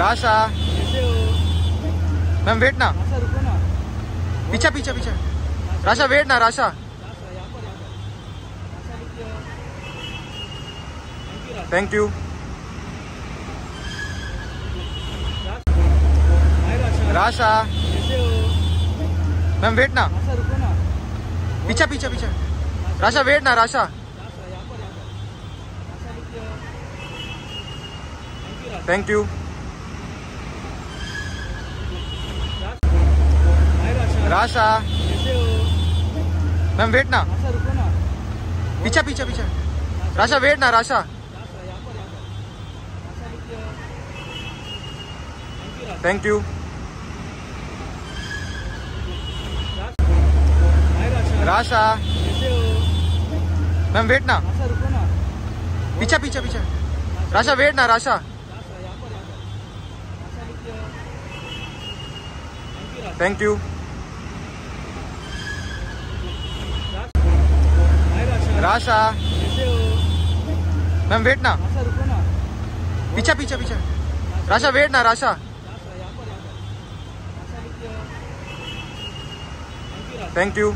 राशा कैसे हो? Ma'am wait ना, राशा रुको ना। पीछे पीछे पीछे। राशा वेट ना, राशा राशा यहाँ पर राशा रुकिए। Thank you. Hi Rasha. Rasha कैसे हो? मैम वेट ना, राशा रुको ना। पीछे पीछे पीछे। राशा वेट ना, राशा राशा यहाँ पर राशा रुकिए। Thank you. Hi Rasha. Rasha कैसे हो? मैम वेट ना, राशा रुको ना। पीछे पीछे पीछे। राशा वेट ना, राशा राशा यहाँ पर राशा रुकिए। Thank you. Hi Rasha. Rasha कैसे हो? मैम वेट ना, राशा रुको ना। पीछे पीछे पीछे। राशा वेट ना, राशा राशा यहाँ पर राशा रुकिए। Thank you. Hi Rasha. Rasha कैसे हो? मैम वेट ना, राशा रुको ना। पीछे पीछे पीछे। राशा वेट ना, राशा राशा यहाँ पर राशा रुकिए। Thank you.